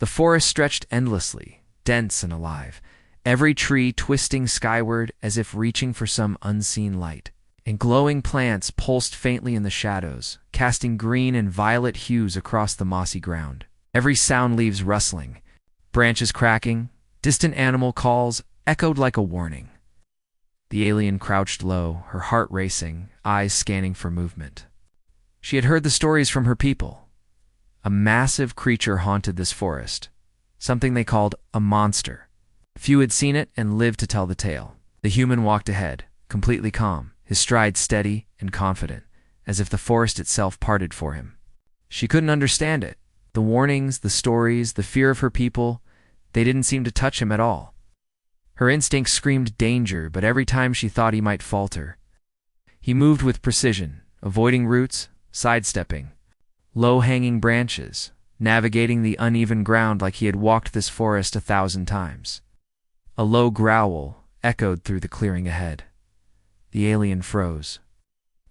The forest stretched endlessly, dense and alive, every tree twisting skyward as if reaching for some unseen light. And glowing plants pulsed faintly in the shadows, casting green and violet hues across the mossy ground. Every sound, leaves rustling, branches cracking, distant animal calls echoed like a warning. The alien crouched low, her heart racing, eyes scanning for movement. She had heard the stories from her people. A massive creature haunted this forest, something they called a monster. Few had seen it and lived to tell the tale. The human walked ahead, completely calm, his stride steady and confident, as if the forest itself parted for him. She couldn't understand it. The warnings, the stories, the fear of her people, they didn't seem to touch him at all. Her instincts screamed danger, but every time she thought he might falter. He moved with precision, avoiding roots, sidestepping low-hanging branches, navigating the uneven ground like he had walked this forest 1,000 times. A low growl echoed through the clearing ahead. The alien froze.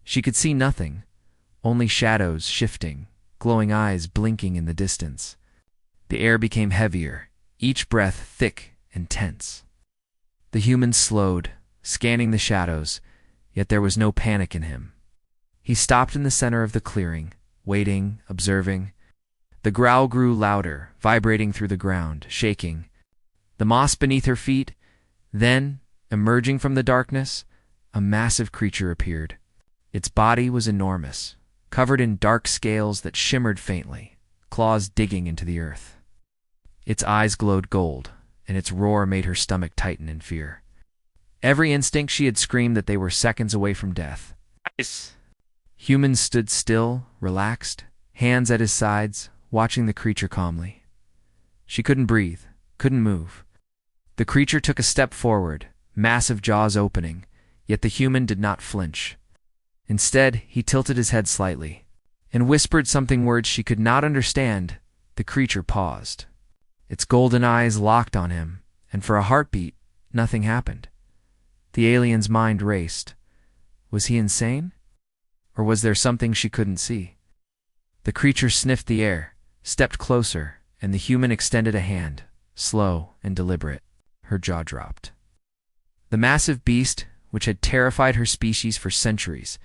She could see nothing, only shadows shifting, glowing eyes blinking in the distance. The air became heavier, each breath thick and tense. The human slowed, scanning the shadows, yet there was no panic in him. He stopped in the center of the clearing, waiting, observing. The growl grew louder, vibrating through the ground, shaking the moss beneath her feet. Then, emerging from the darkness, a massive creature appeared. Its body was enormous, covered in dark scales that shimmered faintly, claws digging into the earth. Its eyes glowed gold, and its roar made her stomach tighten in fear. Every instinct she had screamed that they were seconds away from death. Nice. Humans stood still, relaxed, hands at his sides, watching the creature calmly. She couldn't breathe, couldn't move. The creature took a step forward, massive jaws opening, yet the human did not flinch. Instead, he tilted his head slightly and whispered something, words she could not understand. The creature paused. Its golden eyes locked on him, and for a heartbeat, nothing happened. The alien's mind raced. Was he insane? Or was there something she couldn't see? The creature sniffed the air, stepped closer, and the human extended a hand, slow and deliberate. Her jaw dropped. The massive beast, which had terrified her species for centuries,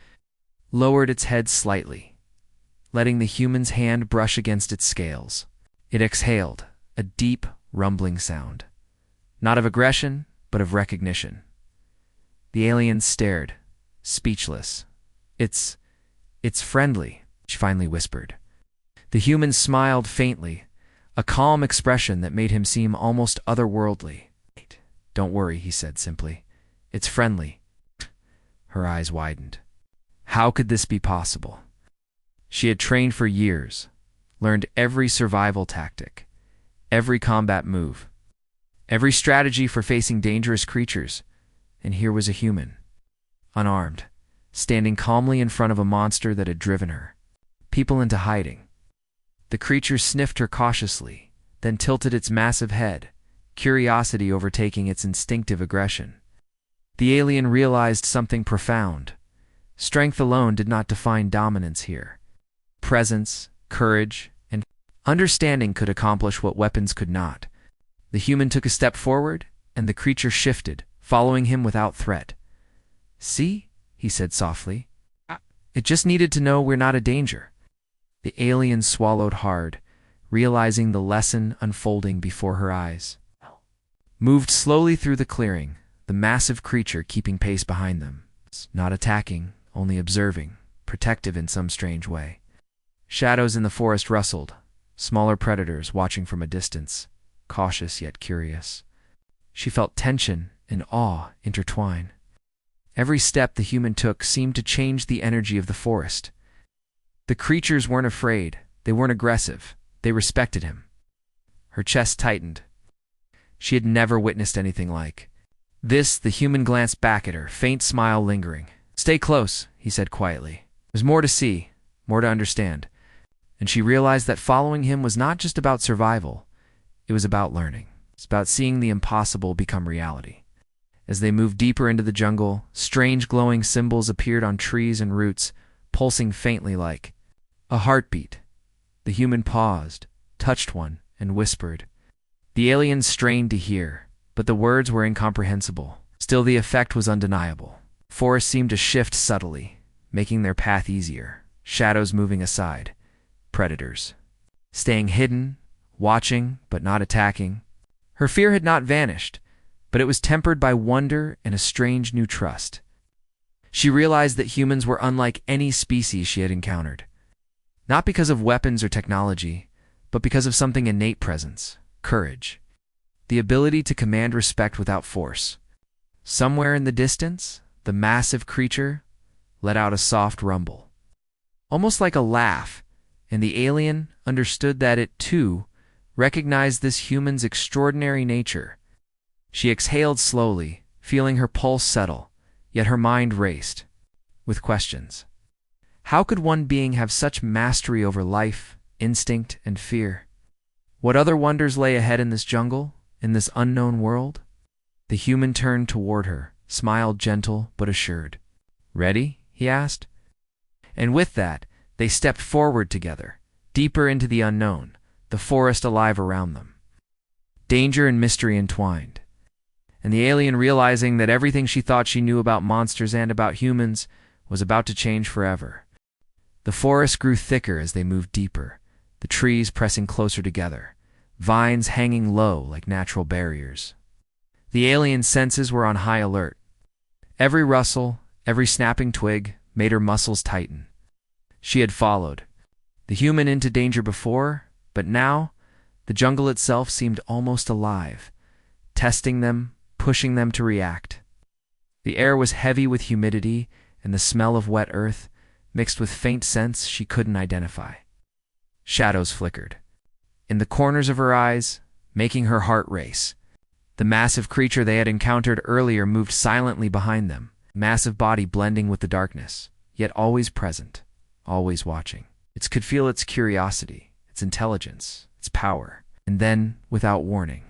lowered its head slightly, letting the human's hand brush against its scales. It exhaled, a deep, rumbling sound, not of aggression, but of recognition. The alien stared, speechless. It's friendly," she finally whispered. The human smiled faintly, a calm expression that made him seem almost otherworldly. "Don't worry," he said simply. "It's friendly." Her eyes widened. How could this be possible? She had trained for years, learned every survival tactic, every combat move, every strategy for facing dangerous creatures, and here was a human, unarmed, standing calmly in front of a monster that had driven her people into hiding. The creature sniffed her cautiously, then tilted its massive head, curiosity overtaking its instinctive aggression. The alien realized something profound. Strength alone did not define dominance here. Presence, courage, and understanding could accomplish what weapons could not. The human took a step forward, and the creature shifted, following him without threat. "See?" he said softly. "It just needed to know we're not a danger." The alien swallowed hard, realizing the lesson unfolding before her eyes. Moved slowly through the clearing, the massive creature keeping pace behind them, not attacking, only observing, protective in some strange way. Shadows in the forest rustled, smaller predators watching from a distance, cautious yet curious. She felt tension and awe intertwine. Every step the human took seemed to change the energy of the forest. The creatures weren't afraid, they weren't aggressive, they respected him. Her chest tightened. She had never witnessed anything like this. The human glanced back at her, faint smile lingering. "Stay close," he said quietly. "There's more to see, more to understand." And she realized that following him was not just about survival, it was about learning. It's about seeing the impossible become reality. As they moved deeper into the jungle, strange glowing symbols appeared on trees and roots, pulsing faintly like a heartbeat. The human paused, touched one, and whispered. The aliens strained to hear, but the words were incomprehensible. Still, the effect was undeniable. Forests seemed to shift subtly, making their path easier, shadows moving aside, predators staying hidden, watching but not attacking. Her fear had not vanished, but it was tempered by wonder and a strange new trust. She realized that humans were unlike any species she had encountered, not because of weapons or technology, but because of something innate: presence, courage, the ability to command respect without force. Somewhere in the distance, the massive creature let out a soft rumble, almost like a laugh, and the alien understood that it, too, recognized this human's extraordinary nature. She exhaled slowly, feeling her pulse settle, yet her mind raced with questions. How could one being have such mastery over life, instinct, and fear? What other wonders lay ahead in this jungle, in this unknown world? The human turned toward her, smiled gentle but assured. "Ready?" he asked. And with that, they stepped forward together, deeper into the unknown, the forest alive around them. Danger and mystery entwined. And the alien, realizing that everything she thought she knew about monsters and about humans was about to change forever. The forest grew thicker as they moved deeper, the trees pressing closer together, vines hanging low like natural barriers. The alien's senses were on high alert. Every rustle, every snapping twig made her muscles tighten. She had followed the human into danger before, but now the jungle itself seemed almost alive, testing them, pushing them to react. The air was heavy with humidity and the smell of wet earth, mixed with faint scents she couldn't identify. Shadows flickered in the corners of her eyes, making her heart race. The massive creature they had encountered earlier moved silently behind them, massive body blending with the darkness, yet always present, always watching. It could feel its curiosity, its intelligence, its power. And then, without warning,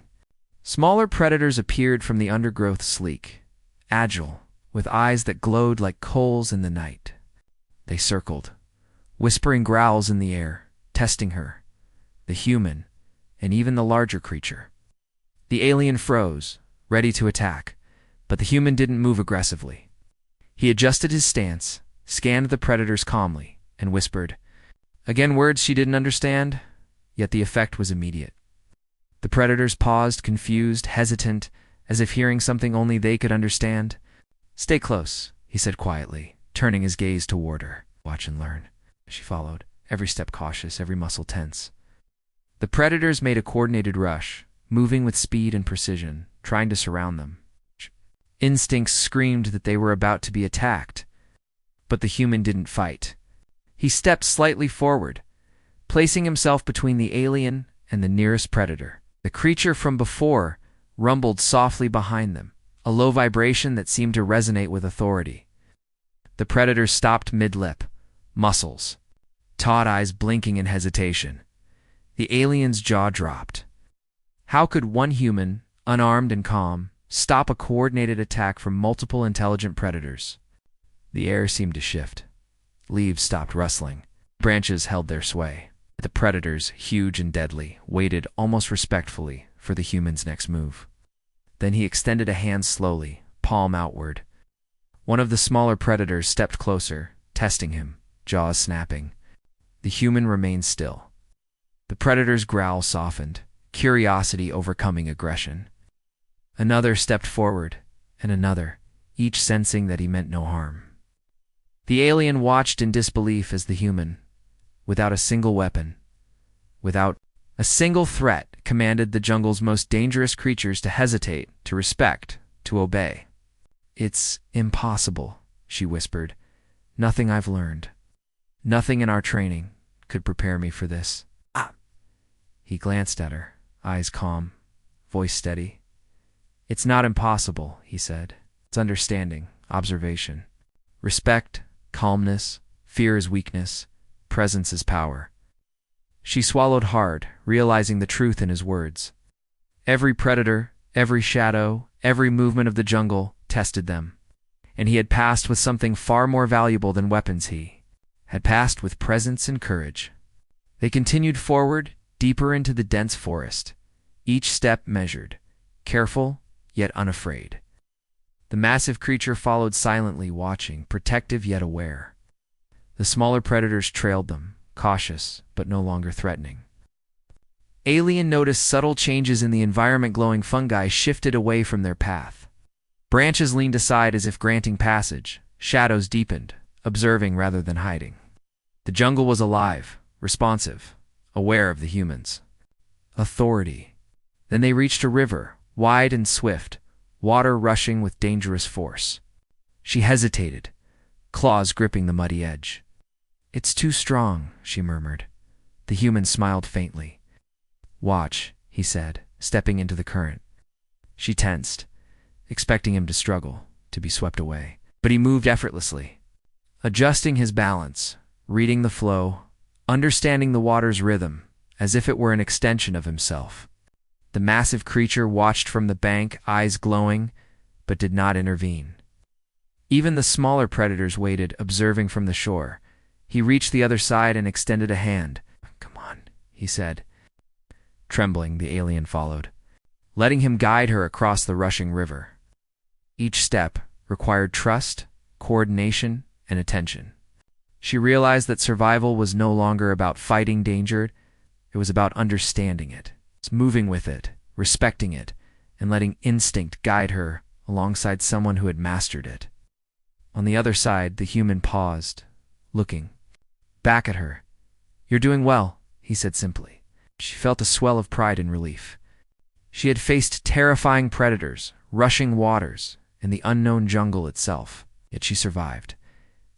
smaller predators appeared from the undergrowth, sleek, agile, with eyes that glowed like coals in the night. They circled, whispering growls in the air, testing her, the human, and even the larger creature. The alien froze, ready to attack, but the human didn't move aggressively. He adjusted his stance, scanned the predators calmly, and whispered, again words she didn't understand, yet the effect was immediate. The predators paused, confused, hesitant, as if hearing something only they could understand. "Stay close," he said quietly, turning his gaze toward her. "Watch and learn." She followed, every step cautious, every muscle tense. The predators made a coordinated rush, moving with speed and precision, trying to surround them. Instincts screamed that they were about to be attacked, but the human didn't fight. He stepped slightly forward, placing himself between the alien and the nearest predator. The creature from before rumbled softly behind them, a low vibration that seemed to resonate with authority. The predator stopped mid-lip, muscles, taut eyes blinking in hesitation. The alien's jaw dropped. How could one human, unarmed and calm, stop a coordinated attack from multiple intelligent predators? The air seemed to shift. Leaves stopped rustling. Branches held their sway. The predators, huge and deadly, waited almost respectfully for the human's next move. Then he extended a hand slowly, palm outward. One of the smaller predators stepped closer, testing him, jaws snapping. The human remained still. The predator's growl softened, curiosity overcoming aggression. Another stepped forward, and another, each sensing that he meant no harm. The alien watched in disbelief as the human, without a single weapon, without a single threat, commanded the jungle's most dangerous creatures to hesitate, to respect, to obey. "It's impossible," she whispered. "Nothing I've learned, nothing in our training could prepare me for this." He glanced at her, eyes calm, voice steady. "It's not impossible," he said. "It's understanding, observation. Respect, calmness, fear is weakness, presence is power." She swallowed hard, realizing the truth in his words. Every predator, every shadow, every movement of the jungle tested them. And he had passed with something far more valuable than weapons. He had passed with presence and courage. They continued forward, deeper into the dense forest, each step measured, careful yet unafraid. The massive creature followed silently, watching, protective yet aware. The smaller predators trailed them, cautious but no longer threatening. Alien noticed subtle changes in the environment. Glowing fungi shifted away from their path. Branches leaned aside as if granting passage. Shadows deepened, observing rather than hiding. The jungle was alive, responsive, aware of the humans. Authority. Then they reached a river, wide and swift, water rushing with dangerous force. She hesitated, claws gripping the muddy edge. "It's too strong," she murmured. The human smiled faintly. "Watch," he said, stepping into the current. She tensed, expecting him to struggle, to be swept away. But he moved effortlessly, adjusting his balance, reading the flow, understanding the water's rhythm, as if it were an extension of himself. The massive creature watched from the bank, eyes glowing, but did not intervene. Even the smaller predators waited, observing from the shore. He reached the other side and extended a hand. "Come on," he said. Trembling, the alien followed, letting him guide her across the rushing river. Each step required trust, coordination, and attention. She realized that survival was no longer about fighting danger, it was about understanding it, moving with it, respecting it, and letting instinct guide her alongside someone who had mastered it. On the other side, the human paused, looking back at her. "You're doing well," he said simply. She felt a swell of pride and relief. She had faced terrifying predators, rushing waters, and the unknown jungle itself, yet she survived.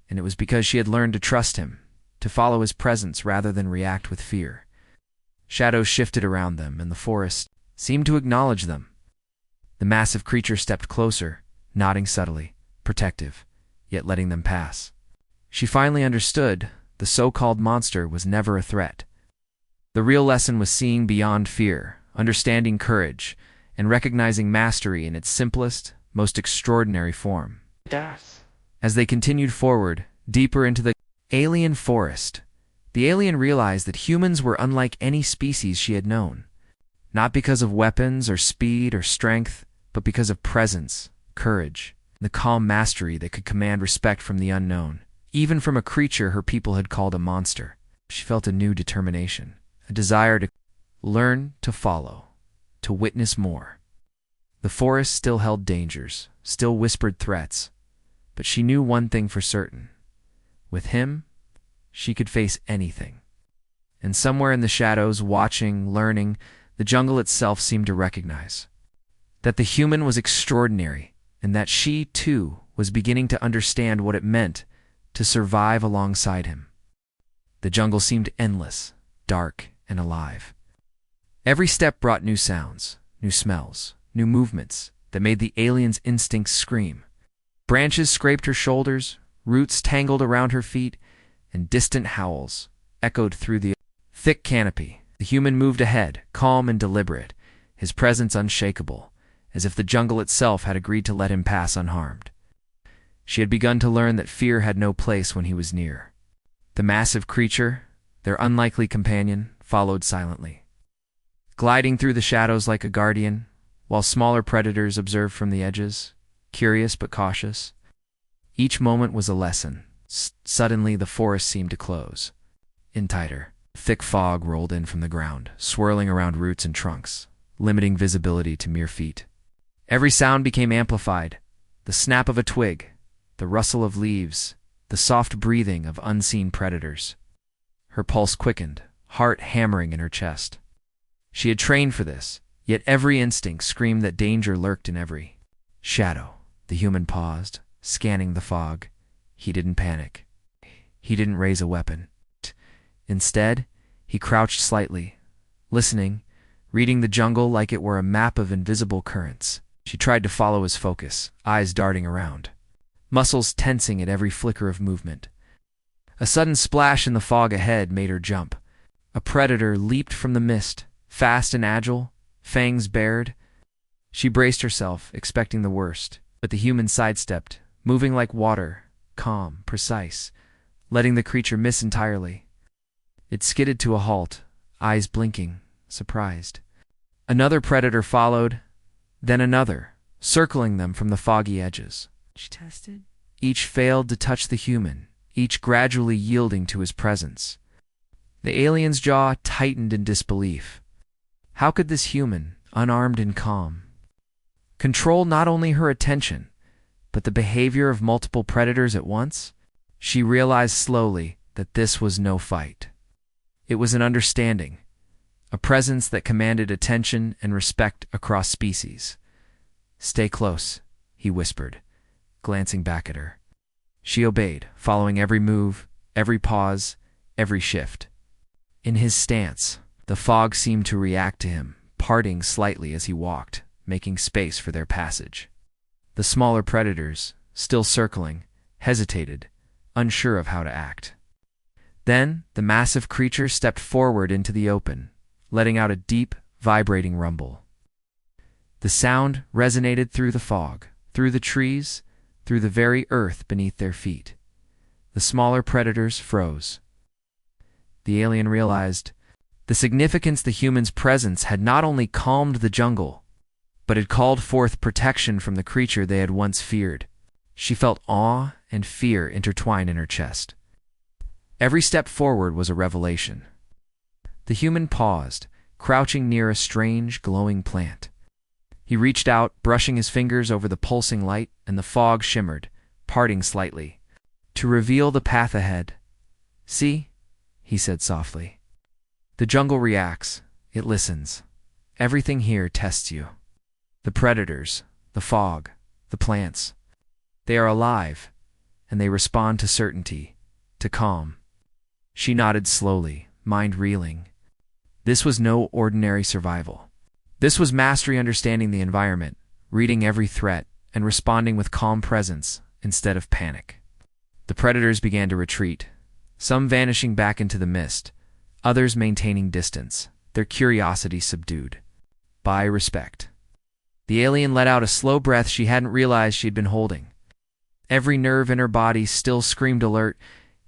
And it was because she had learned to trust him, to follow his presence rather than react with fear. Shadows shifted around them, and the forest seemed to acknowledge them. The massive creature stepped closer, nodding subtly, protective, yet letting them pass. She finally understood the so-called monster was never a threat. The real lesson was seeing beyond fear, understanding courage, and recognizing mastery in its simplest, most extraordinary form. As they continued forward, deeper into the alien forest, the alien realized that humans were unlike any species she had known. Not because of weapons or speed or strength, but because of presence, courage, and the calm mastery that could command respect from the unknown, even from a creature her people had called a monster. She felt a new determination, a desire to learn, to follow, to witness more. The forest still held dangers, still whispered threats, but she knew one thing for certain. With him, she could face anything. And somewhere in the shadows, watching, learning, the jungle itself seemed to recognize that the human was extraordinary, and that she, too, was beginning to understand what it meant to survive alongside him. The jungle seemed endless, dark, and alive. Every step brought new sounds, new smells, new movements that made the alien's instincts scream. Branches scraped her shoulders, roots tangled around her feet, and distant howls echoed through the thick canopy. The human moved ahead, calm and deliberate, his presence unshakable, as if the jungle itself had agreed to let him pass unharmed. She had begun to learn that fear had no place when he was near. The massive creature, their unlikely companion, followed silently, gliding through the shadows like a guardian, while smaller predators observed from the edges, curious but cautious. Each moment was a lesson. Suddenly, the forest seemed to close in tighter. Thick fog rolled in from the ground, swirling around roots and trunks, limiting visibility to mere feet. Every sound became amplified. The snap of a twig, the rustle of leaves, the soft breathing of unseen predators. Her pulse quickened, heart hammering in her chest. She had trained for this, yet every instinct screamed that danger lurked in every shadow. The human paused, scanning the fog. He didn't panic. He didn't raise a weapon. Instead, he crouched slightly, listening, reading the jungle like it were a map of invisible currents. She tried to follow his focus, eyes darting around, muscles tensing at every flicker of movement. A sudden splash in the fog ahead made her jump. A predator leaped from the mist, fast and agile, fangs bared. She braced herself, expecting the worst, but the human sidestepped, moving like water, calm, precise, letting the creature miss entirely. It skidded to a halt, eyes blinking, surprised. Another predator followed, then another, circling them from the foggy edges. She tested. Each failed to touch the human, each gradually yielding to his presence. The alien's jaw tightened in disbelief. How could this human, unarmed and calm, control not only her attention, but the behavior of multiple predators at once? She realized slowly that this was no fight. It was an understanding, a presence that commanded attention and respect across species. "Stay close," he whispered, glancing back at her. She obeyed, following every move, every pause, every shift. In his stance, the fog seemed to react to him, parting slightly as he walked, making space for their passage. The smaller predators, still circling, hesitated, unsure of how to act. Then the massive creature stepped forward into the open, letting out a deep, vibrating rumble. The sound resonated through the fog, through the trees, through the very earth beneath their feet. The smaller predators froze. The alien realized the significance the human's presence had not only calmed the jungle, but had called forth protection from the creature they had once feared. She felt awe and fear intertwined in her chest. Every step forward was a revelation. The human paused, crouching near a strange, glowing plant. He reached out, brushing his fingers over the pulsing light, and the fog shimmered, parting slightly, to reveal the path ahead. "See?" he said softly. "The jungle reacts. It listens. Everything here tests you. The predators, the fog, the plants. They are alive, and they respond to certainty, to calm." She nodded slowly, mind reeling. This was no ordinary survival. This was mastery understanding the environment, reading every threat, and responding with calm presence instead of panic. The predators began to retreat, some vanishing back into the mist, others maintaining distance, their curiosity subdued by respect. The alien let out a slow breath she hadn't realized she'd been holding. Every nerve in her body still screamed alert,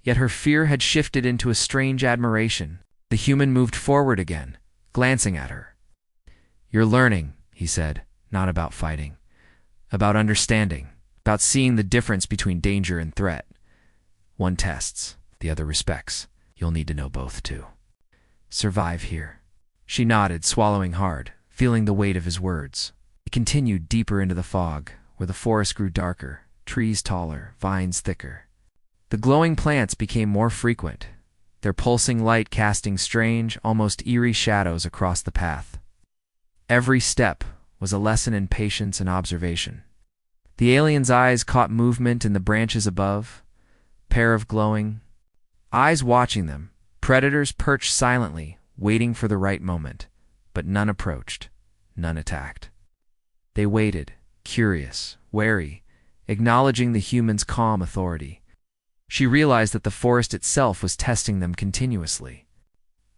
yet her fear had shifted into a strange admiration. The human moved forward again, glancing at her. "You're learning," he said, "not about fighting. About understanding, about seeing the difference between danger and threat. One tests, the other respects. You'll need to know both, too. Survive here." She nodded, swallowing hard, feeling the weight of his words. He continued deeper into the fog, where the forest grew darker, trees taller, vines thicker. The glowing plants became more frequent, their pulsing light casting strange, almost eerie shadows across the path. Every step was a lesson in patience and observation. The alien's eyes caught movement in the branches above, pair of glowing eyes watching them. Predators perched silently, waiting for the right moment, but none approached, none attacked. They waited, curious, wary, acknowledging the human's calm authority. She realized that the forest itself was testing them continuously,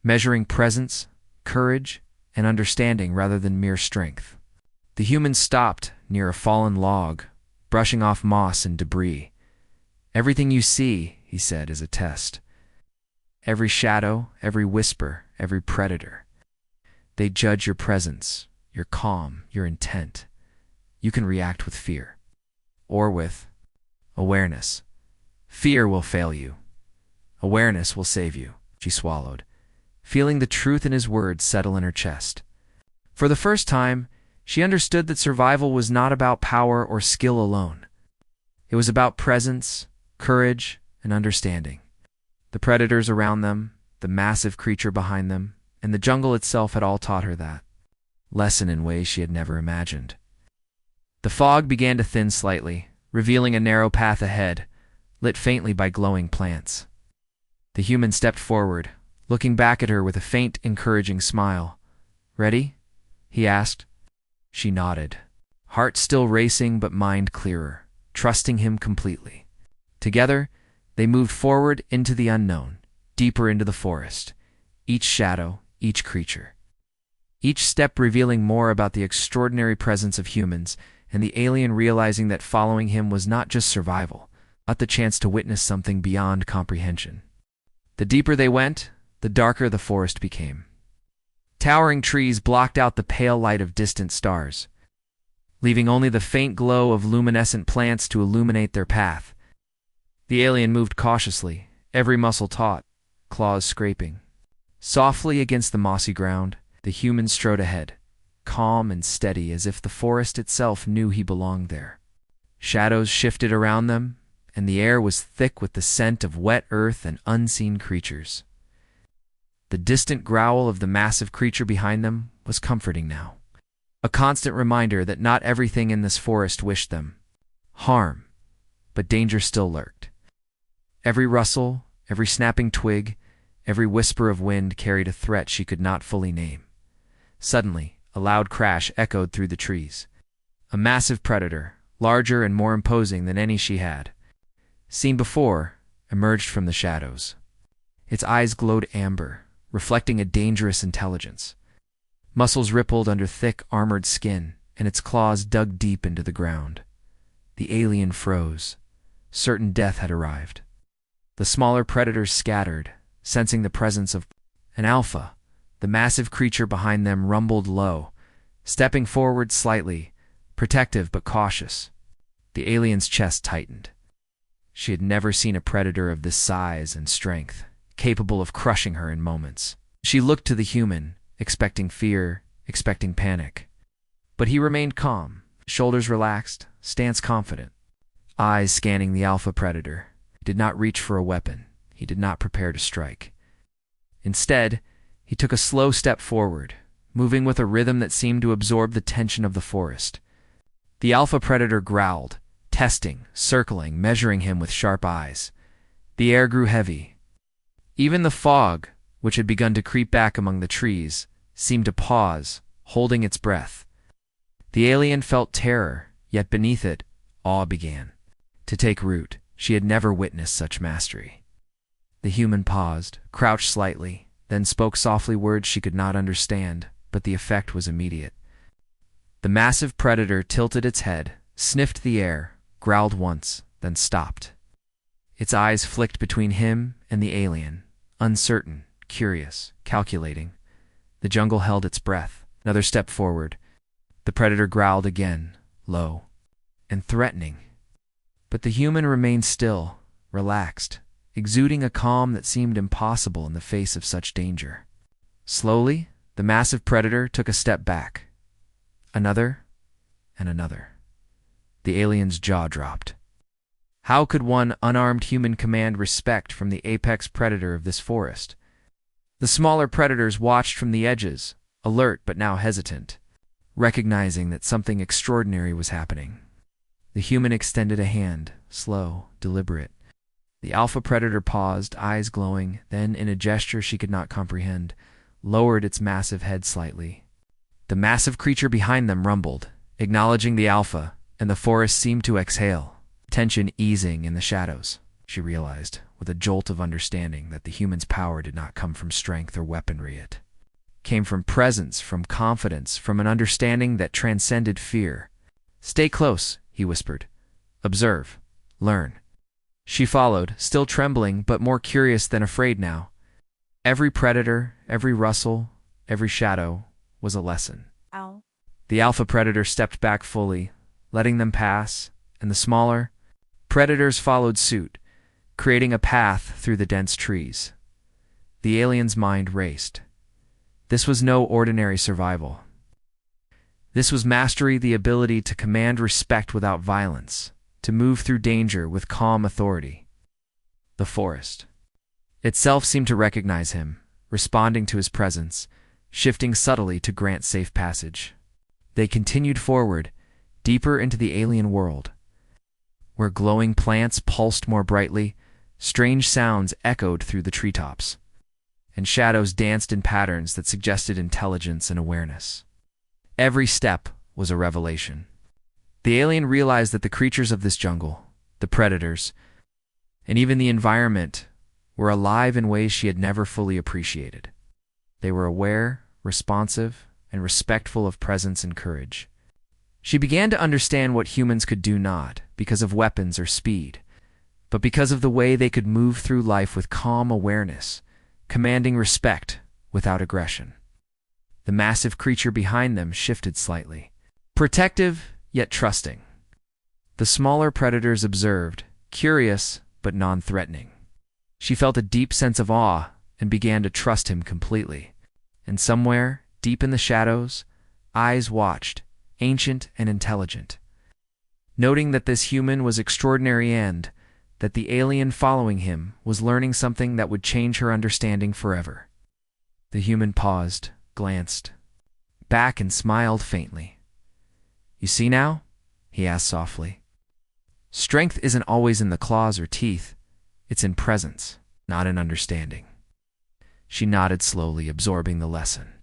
measuring presence, courage, and understanding rather than mere strength. The human stopped near a fallen log, brushing off moss and debris. "Everything you see," he said, "is a test. Every shadow, every whisper, every predator. They judge your presence, your calm, your intent. You can react with fear, or with awareness. Fear will fail you. Awareness will save you." She swallowed, feeling the truth in his words settle in her chest. For the first time, she understood that survival was not about power or skill alone. It was about presence, courage, and understanding. The predators around them, the massive creature behind them, and the jungle itself had all taught her that lesson in ways she had never imagined. The fog began to thin slightly, revealing a narrow path ahead, lit faintly by glowing plants. The human stepped forward, looking back at her with a faint, encouraging smile. "Ready?" he asked. She nodded, heart still racing but mind clearer, trusting him completely. Together, they moved forward into the unknown, deeper into the forest, each shadow, each creature. Each step revealing more about the extraordinary presence of humans, and the alien realizing that following him was not just survival, but the chance to witness something beyond comprehension. The deeper they went, the darker the forest became, Towering trees blocked out the pale light of distant stars, leaving only the faint glow of luminescent plants to illuminate their path. The alien moved cautiously, every muscle taut, claws scraping. Softly against the mossy ground, the human strode ahead, calm and steady as if the forest itself knew he belonged there. Shadows shifted around them, and the air was thick with the scent of wet earth and unseen creatures. The distant growl of the massive creature behind them was comforting now, a constant reminder that not everything in this forest wished them harm, but danger still lurked. Every rustle, every snapping twig, every whisper of wind carried a threat she could not fully name. Suddenly, a loud crash echoed through the trees. A massive predator, larger and more imposing than any she had seen before, emerged from the shadows. Its eyes glowed amber, reflecting a dangerous intelligence. Muscles rippled under thick, armored skin, and its claws dug deep into the ground. The alien froze. Certain death had arrived. The smaller predators scattered, sensing the presence of an alpha. The massive creature behind them rumbled low, stepping forward slightly, protective but cautious. The alien's chest tightened. She had never seen a predator of this size and strength, capable of crushing her in moments. She looked to the human, expecting fear, expecting panic. But he remained calm, shoulders relaxed, stance confident. Eyes scanning the alpha predator. He did not reach for a weapon. He did not prepare to strike. Instead, he took a slow step forward, moving with a rhythm that seemed to absorb the tension of the forest. The alpha predator growled, testing, circling, measuring him with sharp eyes. The air grew heavy. Even the fog, which had begun to creep back among the trees, seemed to pause, holding its breath. The alien felt terror, yet beneath it, awe began to take root. She had never witnessed such mastery. The human paused, crouched slightly, then spoke softly words she could not understand, but the effect was immediate. The massive predator tilted its head, sniffed the air, growled once, then stopped. Its eyes flicked between him and the alien, uncertain, curious, calculating. The jungle held its breath. Another step forward. The predator growled again, low and threatening. But the human remained still, relaxed, exuding a calm that seemed impossible in the face of such danger. Slowly, the massive predator took a step back. Another, and another. The alien's jaw dropped. How could one unarmed human command respect from the apex predator of this forest? The smaller predators watched from the edges, alert but now hesitant, recognizing that something extraordinary was happening. The human extended a hand, slow, deliberate. The alpha predator paused, eyes glowing, then, in a gesture she could not comprehend, lowered its massive head slightly. The massive creature behind them rumbled, acknowledging the alpha, and the forest seemed to exhale, tension easing in the shadows. She realized, with a jolt of understanding, that the human's power did not come from strength or weaponry. It came from presence, from confidence, from an understanding that transcended fear. "Stay close," he whispered. "Observe. Learn." She followed, still trembling, but more curious than afraid now. Every predator, every rustle, every shadow was a lesson. Ow. The alpha predator stepped back fully, letting them pass, and the smaller predators followed suit, creating a path through the dense trees. The alien's mind raced. This was no ordinary survival. This was mastery, the ability to command respect without violence, to move through danger with calm authority. The forest itself seemed to recognize him, responding to his presence, shifting subtly to grant safe passage. They continued forward, deeper into the alien world, where glowing plants pulsed more brightly, strange sounds echoed through the treetops, and shadows danced in patterns that suggested intelligence and awareness. Every step was a revelation. The alien realized that the creatures of this jungle, the predators, and even the environment were alive in ways she had never fully appreciated. They were aware, responsive, and respectful of presence and courage. She began to understand what humans could do, not because of weapons or speed, but because of the way they could move through life with calm awareness, commanding respect without aggression. The massive creature behind them shifted slightly. Protective, yet trusting. The smaller predators observed, curious but non-threatening. She felt a deep sense of awe and began to trust him completely. And somewhere, deep in the shadows, eyes watched, ancient and intelligent. Noting that this human was extraordinary and that the alien following him was learning something that would change her understanding forever. The human paused, glanced back and smiled faintly. "You see now?" he asked softly. "Strength isn't always in the claws or teeth. It's in presence, not in understanding." She nodded slowly, absorbing the lesson.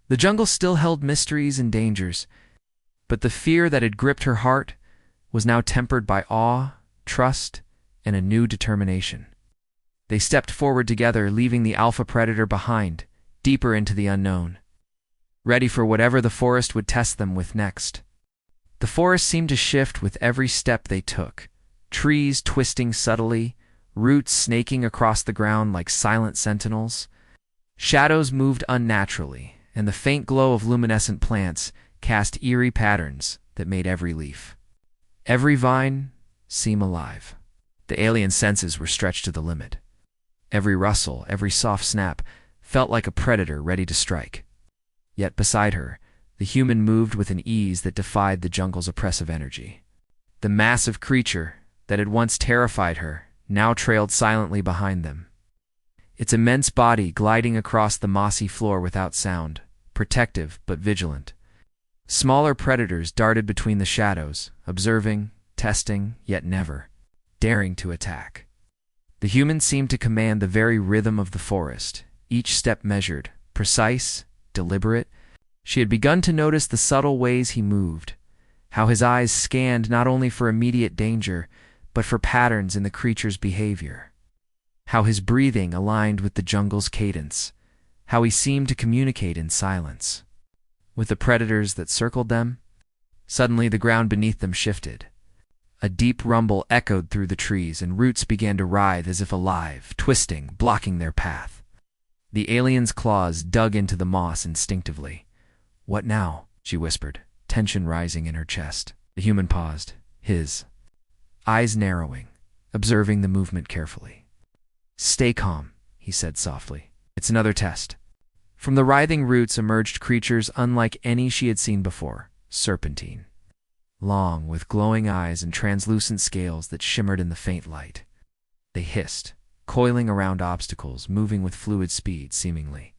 The jungle still held mysteries and dangers, but the fear that had gripped her heart was now tempered by awe, trust, and a new determination. They stepped forward together, leaving the alpha predator behind, deeper into the unknown, ready for whatever the forest would test them with next. The forest seemed to shift with every step they took, trees twisting subtly, roots snaking across the ground like silent sentinels. Shadows moved unnaturally, and the faint glow of luminescent plants cast eerie patterns that made every leaf, every vine, seem alive. The alien senses were stretched to the limit. Every rustle, every soft snap felt like a predator ready to strike. Yet beside her, the human moved with an ease that defied the jungle's oppressive energy. The massive creature that had once terrified her now trailed silently behind them, its immense body gliding across the mossy floor without sound, protective but vigilant. Smaller predators darted between the shadows, observing, testing, yet never daring to attack. The human seemed to command the very rhythm of the forest, each step measured, precise, deliberate. She had begun to notice the subtle ways he moved, how his eyes scanned not only for immediate danger, but for patterns in the creature's behavior, how his breathing aligned with the jungle's cadence, how he seemed to communicate in silence with the predators that circled them. Suddenly the ground beneath them shifted. A deep rumble echoed through the trees, and roots began to writhe as if alive, twisting, blocking their path. The alien's claws dug into the moss instinctively. "What now?" she whispered, tension rising in her chest. The human paused, his eyes narrowing, observing the movement carefully. "Stay calm," he said softly. "It's another test." From the writhing roots emerged creatures unlike any she had seen before, serpentine, long, with glowing eyes and translucent scales that shimmered in the faint light. They hissed, coiling around obstacles, moving with fluid speed, seemingly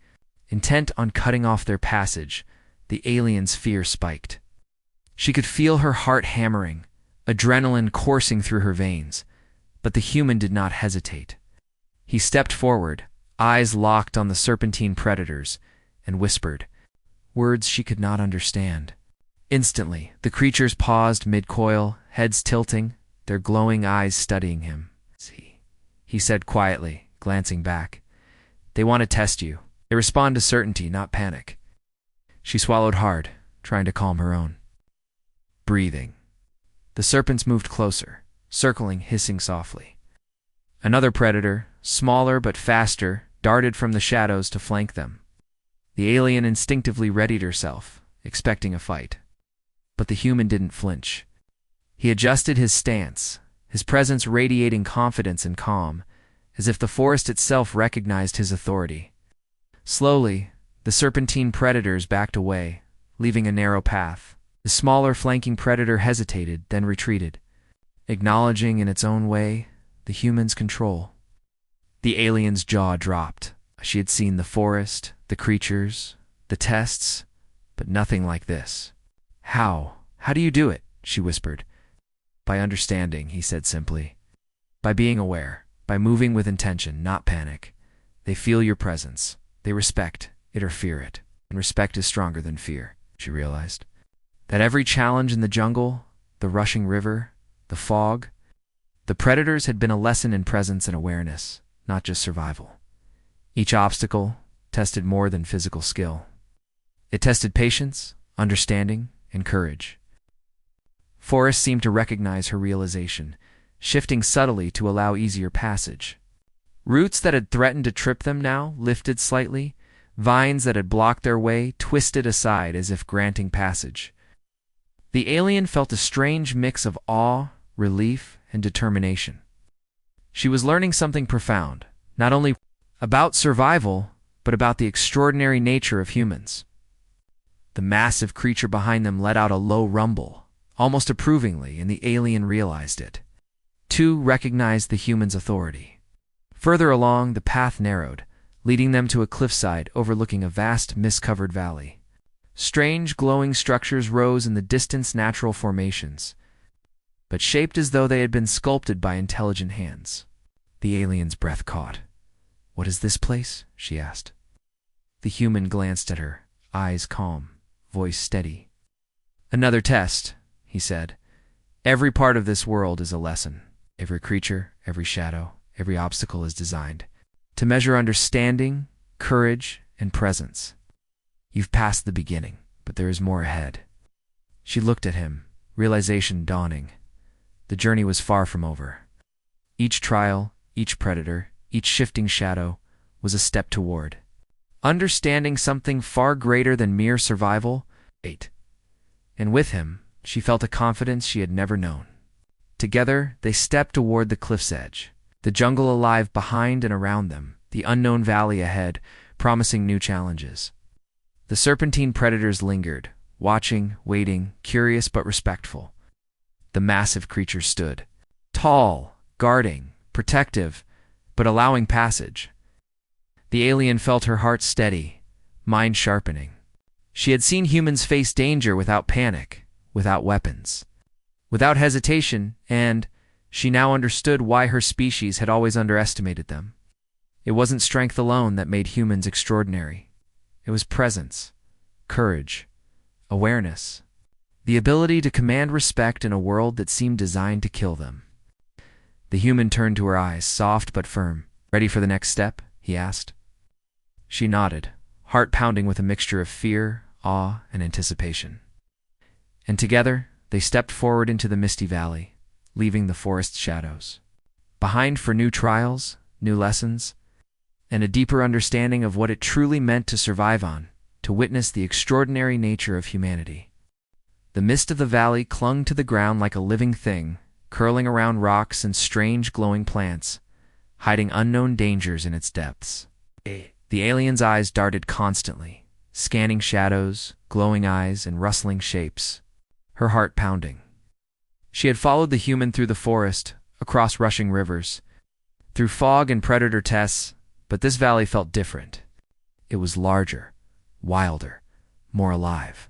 intent on cutting off their passage. The alien's fear spiked. She could feel her heart hammering, adrenaline coursing through her veins, but the human did not hesitate. He stepped forward, eyes locked on the serpentine predators, and whispered words she could not understand. Instantly, the creatures paused mid-coil, heads tilting, their glowing eyes studying him. He said quietly, glancing back. "They want to test you. They respond to certainty, not panic." She swallowed hard, trying to calm her own breathing. The serpents moved closer, circling, hissing softly. Another predator, smaller but faster, darted from the shadows to flank them. The alien instinctively readied herself, expecting a fight. But the human didn't flinch. He adjusted his stance, his presence radiating confidence and calm, as if the forest itself recognized his authority. Slowly, the serpentine predators backed away, leaving a narrow path. The smaller flanking predator hesitated, then retreated, acknowledging in its own way the human's control. The alien's jaw dropped. She had seen the forest, the creatures, the tests, but nothing like this. How do you do it?" she whispered. "By understanding," he said simply. "By being aware, by moving with intention, not panic. They feel your presence. They respect it or fear it. And respect is stronger than fear," she realized. That every challenge in the jungle, the rushing river, the fog, the predators had been a lesson in presence and awareness, not just survival. Each obstacle tested more than physical skill. It tested patience, understanding, and courage. Forest seemed to recognize her realization, shifting subtly to allow easier passage. Roots that had threatened to trip them now lifted slightly, Vines that had blocked their way twisted aside as if granting passage. The alien felt a strange mix of awe, relief, and determination. She was learning something profound, not only about survival, but about the extraordinary nature of humans. The massive creature behind them let out a low rumble, almost approvingly, and the alien realized it. Two recognized the human's authority. Further along, the path narrowed, leading them to a cliffside overlooking a vast mist-covered valley. Strange, glowing structures rose in the distance, natural formations, but shaped as though they had been sculpted by intelligent hands. The alien's breath caught. "What is this place?" she asked. The human glanced at her, eyes calm, voice steady. "Another test," he said. "Every part of this world is a lesson. Every creature, every shadow, every obstacle is designed to measure understanding, courage, and presence. You've passed the beginning, but there is more ahead." She looked at him, realization dawning. The journey was far from over. Each trial, each predator, each shifting shadow was a step toward understanding something far greater than mere survival. And with him, she felt a confidence she had never known. Together, they stepped toward the cliff's edge, the jungle alive behind and around them, the unknown valley ahead, promising new challenges. The serpentine predators lingered, watching, waiting, curious but respectful. The massive creature stood, tall, guarding, protective, but allowing passage. The alien felt her heart steady, mind sharpening. She had seen humans face danger without panic, without weapons, without hesitation, and she now understood why her species had always underestimated them. It wasn't strength alone that made humans extraordinary. It was presence, courage, awareness, the ability to command respect in a world that seemed designed to kill them. The human turned to her eyes, soft but firm. "Ready for the next step?" he asked. She nodded, heart pounding with a mixture of fear, awe, and anticipation. And together, they stepped forward into the misty valley, leaving the forest's shadows behind for new trials, new lessons, and a deeper understanding of what it truly meant to survive on, to witness the extraordinary nature of humanity. The mist of the valley clung to the ground like a living thing, curling around rocks and strange glowing plants, hiding unknown dangers in its depths. The alien's eyes darted constantly, scanning shadows, glowing eyes, and rustling shapes, her heart pounding. She had followed the human through the forest, across rushing rivers, through fog and predator tests, but this valley felt different. It was larger, wilder, more alive.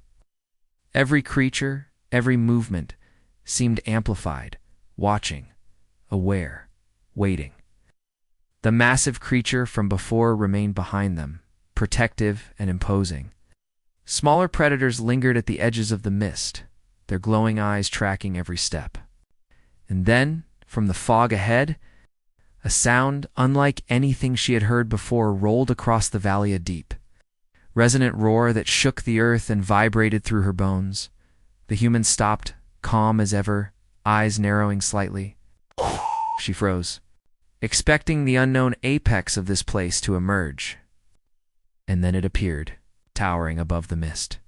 Every creature, every movement seemed amplified, watching, aware, waiting. The massive creature from before remained behind them, protective and imposing. Smaller predators lingered at the edges of the mist, their glowing eyes tracking every step. And then, from the fog ahead, a sound unlike anything she had heard before rolled across the valley, a deep, resonant roar that shook the earth and vibrated through her bones. The human stopped, calm as ever, eyes narrowing slightly. She froze, expecting the unknown apex of this place to emerge. And then it appeared, towering above the mist,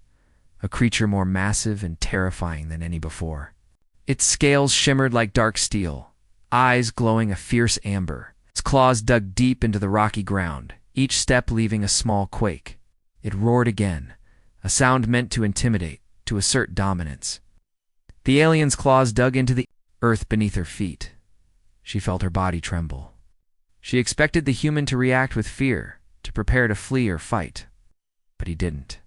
a creature more massive and terrifying than any before. Its scales shimmered like dark steel, eyes glowing a fierce amber. Its claws dug deep into the rocky ground, each step leaving a small quake. It roared again, a sound meant to intimidate, to assert dominance. The alien's claws dug into the earth beneath her feet. She felt her body tremble. She expected the human to react with fear, to prepare to flee or fight. But he didn't.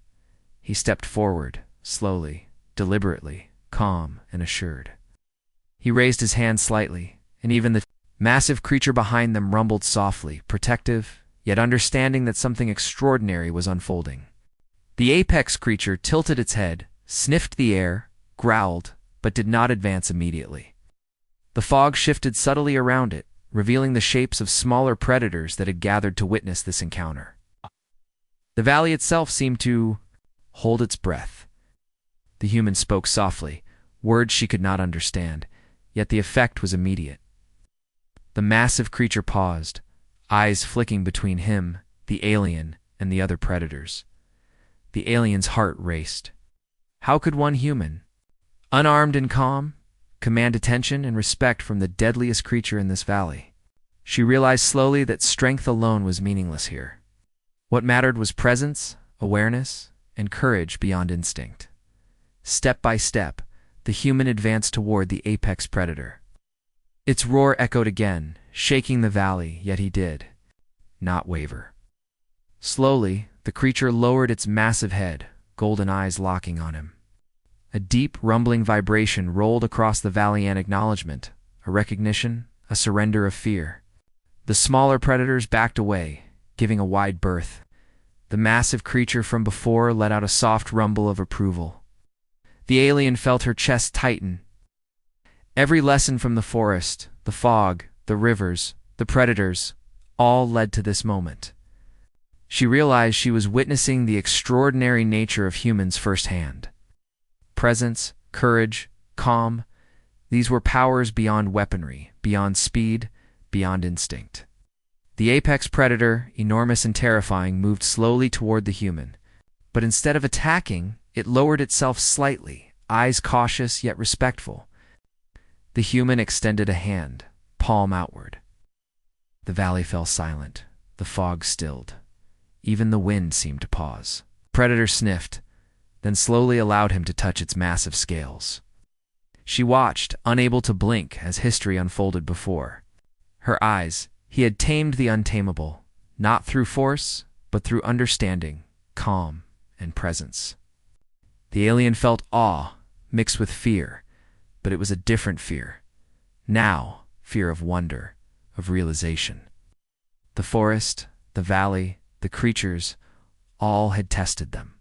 He stepped forward, slowly, deliberately, calm and assured. He raised his hand slightly, and even the massive creature behind them rumbled softly, protective, yet understanding that something extraordinary was unfolding. The apex creature tilted its head, sniffed the air, growled, but did not advance immediately. The fog shifted subtly around it, revealing the shapes of smaller predators that had gathered to witness this encounter. The valley itself seemed to hold its breath. The human spoke softly, words she could not understand, yet the effect was immediate. The massive creature paused, eyes flicking between him, the alien, and the other predators. The alien's heart raced. How could one human, unarmed and calm, command attention and respect from the deadliest creature in this valley? She realized slowly that strength alone was meaningless here. What mattered was presence, awareness, and courage beyond instinct. Step by step, the human advanced toward the apex predator. Its roar echoed again, shaking the valley, yet he did not waver. Slowly, the creature lowered its massive head, golden eyes locking on him. A deep, rumbling vibration rolled across the valley, an acknowledgement, a recognition, a surrender of fear. The smaller predators backed away, giving a wide berth. The massive creature from before let out a soft rumble of approval. The alien felt her chest tighten. Every lesson from the forest, the fog, the rivers, the predators, all led to this moment. She realized she was witnessing the extraordinary nature of humans firsthand. Presence, courage, calm, these were powers beyond weaponry, beyond speed, beyond instinct. The apex predator, enormous and terrifying, moved slowly toward the human. But instead of attacking, it lowered itself slightly, eyes cautious yet respectful. The human extended a hand, palm outward. The valley fell silent, the fog stilled. Even the wind seemed to pause. The predator sniffed, then slowly allowed him to touch its massive scales. She watched, unable to blink, as history unfolded before her eyes. He had tamed the untamable, not through force, but through understanding, calm, and presence. The alien felt awe, mixed with fear, but it was a different fear. Now, fear of wonder, of realization. The forest, the valley, the creatures, all had tested them.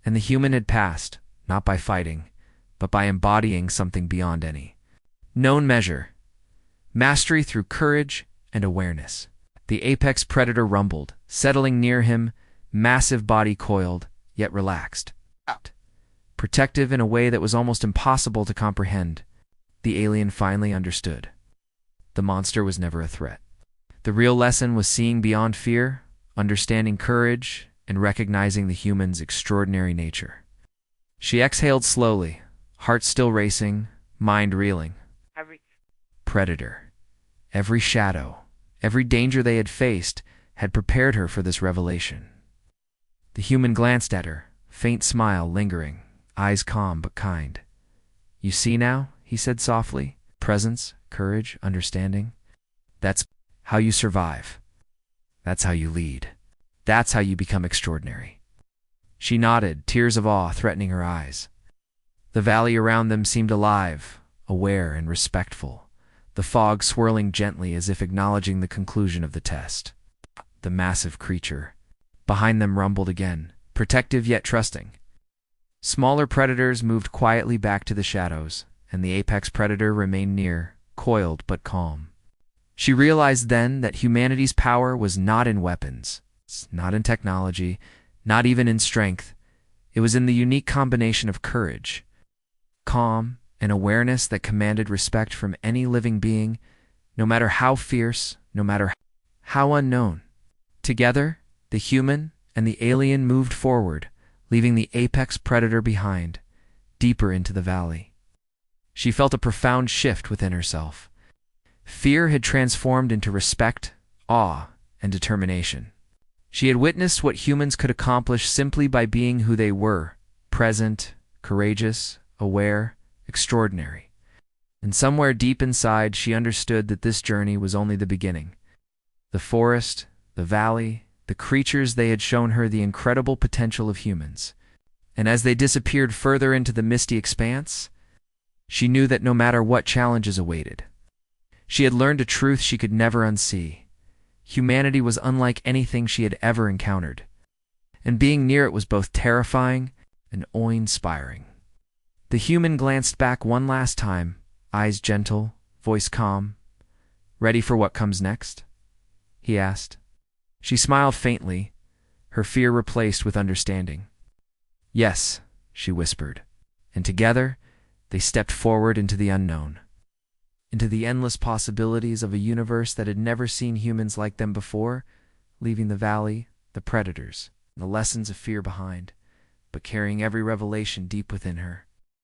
And the human had passed, not by fighting, but by embodying something beyond any known measure. Mastery through courage and awareness. The apex predator rumbled, settling near him, massive body coiled, yet relaxed. Protective in a way that was almost impossible to comprehend. The alien finally understood. The monster was never a threat. The real lesson was seeing beyond fear, understanding courage, and recognizing the human's extraordinary nature. She exhaled slowly, heart still racing, mind reeling. Predator. Every shadow, every danger they had faced, had prepared her for this revelation. The human glanced at her, faint smile lingering, eyes calm but kind. "You see now," he said softly, "presence, courage, understanding. That's how you survive. That's how you lead. That's how you become extraordinary." She nodded, tears of awe threatening her eyes. The valley around them seemed alive, aware and respectful, the fog swirling gently as if acknowledging the conclusion of the test. The massive creature behind them rumbled again, protective yet trusting. Smaller predators moved quietly back to the shadows, and the apex predator remained near, coiled but calm. She realized then that humanity's power was not in weapons, not in technology, not even in strength. It was in the unique combination of courage, calm, and awareness that commanded respect from any living being, no matter how fierce, no matter how unknown. Together, the human and the alien moved forward, leaving the apex predator behind, deeper into the valley. She felt a profound shift within herself. Fear had transformed into respect, awe, and determination. She had witnessed what humans could accomplish simply by being who they were, present, courageous, aware, extraordinary. And somewhere deep inside, she understood that this journey was only the beginning. The forest, the valley, the creatures, they had shown her the incredible potential of humans. And as they disappeared further into the misty expanse, she knew that no matter what challenges awaited, she had learned a truth she could never unsee. Humanity was unlike anything she had ever encountered, and being near it was both terrifying and awe-inspiring. The human glanced back one last time, eyes gentle, voice calm. "Ready for what comes next?" he asked. She smiled faintly, her fear replaced with understanding. "Yes," she whispered, and together they stepped forward into the unknown, into the endless possibilities of a universe that had never seen humans like them before. Leaving the valley, the predators, the lessons of fear behind, but carrying every revelation deep within her.